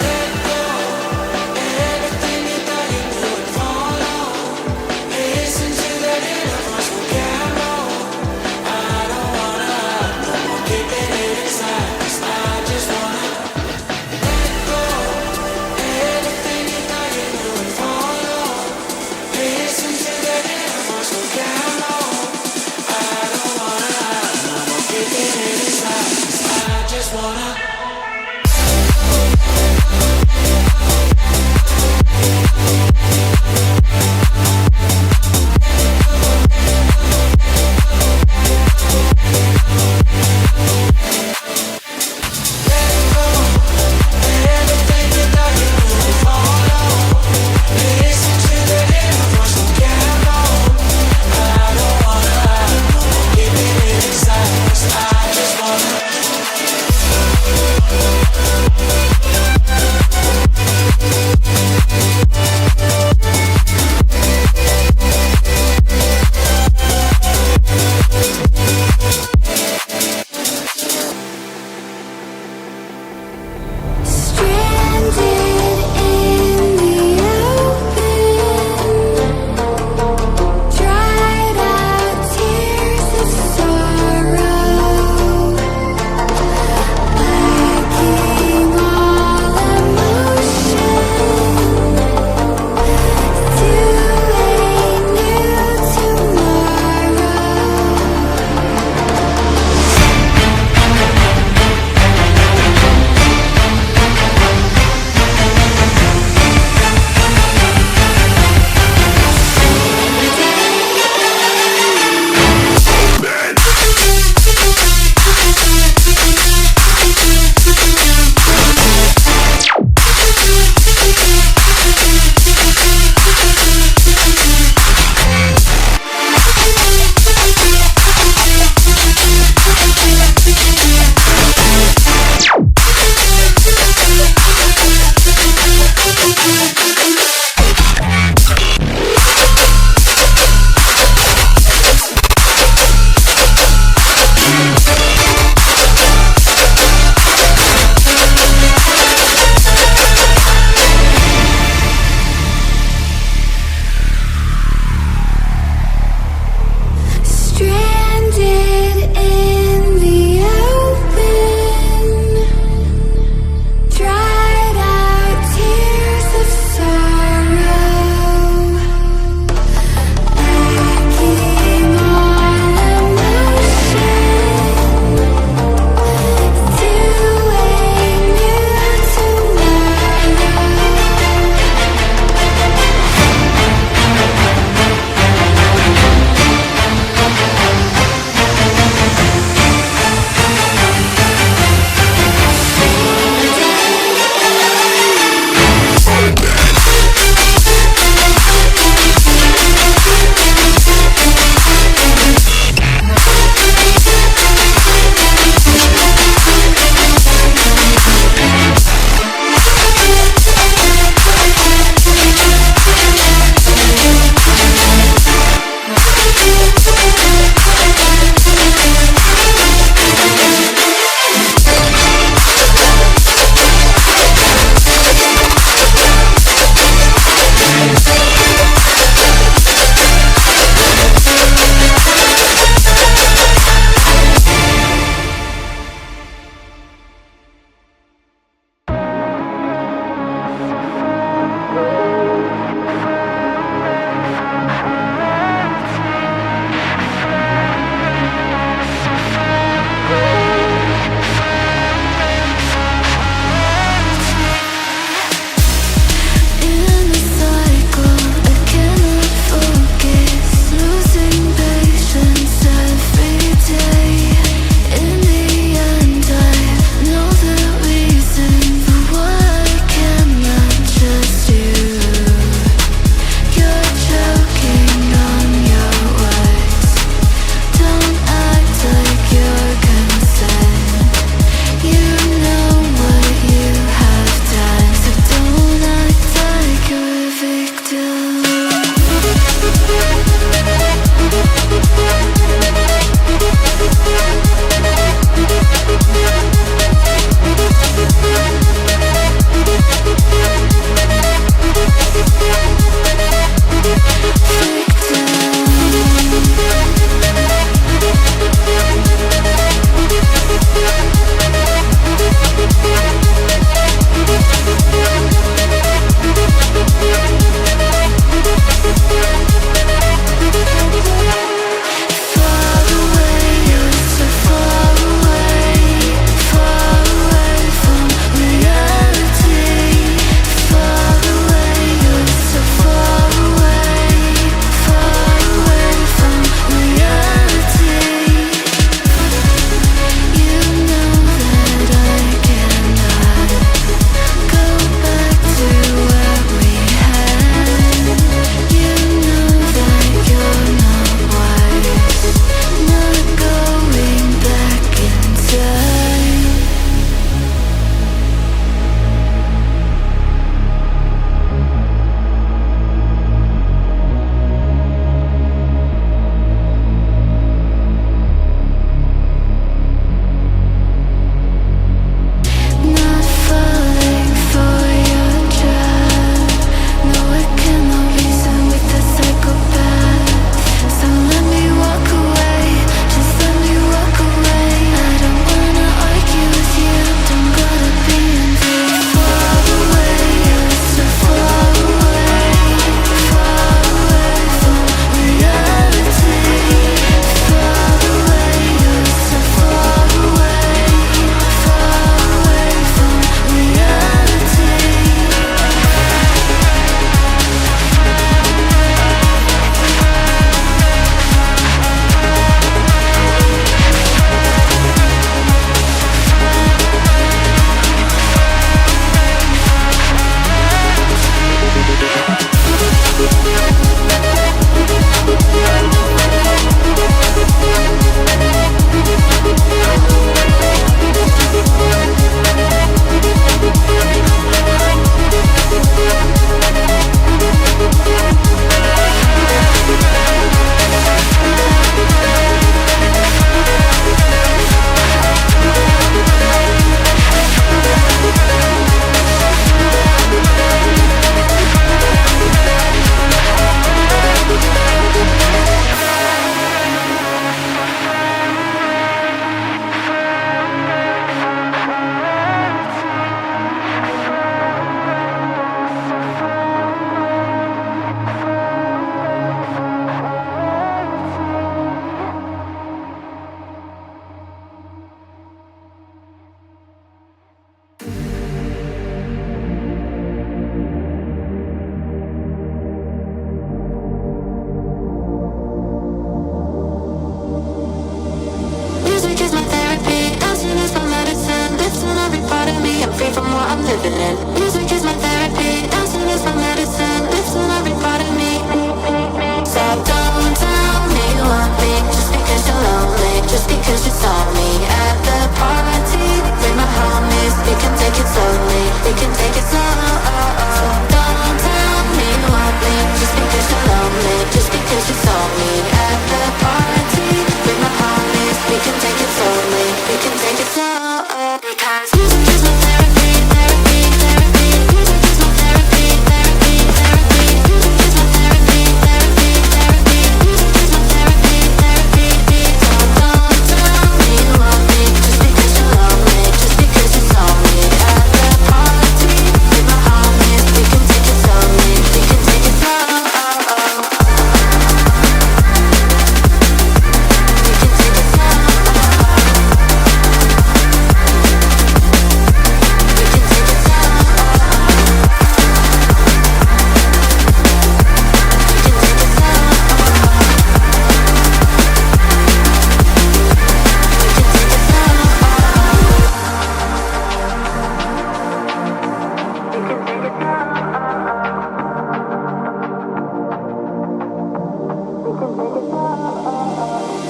Let go, everything you thought you knew and follow. living in. Music is my therapy, dancing is my medicine. Listen every part of me. So don't tell me you want me just because you're lonely, just because you saw me at the party. Bring my homies, we can take it slowly, we can take it slow. So don't tell me you want me just because you're lonely, just because you saw me at the party. Bring my homies, we can take it slowly, we can take it slow. Because music is my therapy, therapy, therapy. Music is my therapy, therapy, therapy. Music is my therapy, therapy, therapy. Music is my therapy, therapy. So don't tell me you want me just because you're lonely, just because you saw me at the party. With my homies, we can take it slowly, we can take it slow.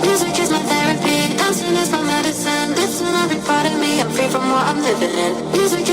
Music is my therapy, dancing is my medicine. Listen every part of me, I'm free from what I'm living in. Music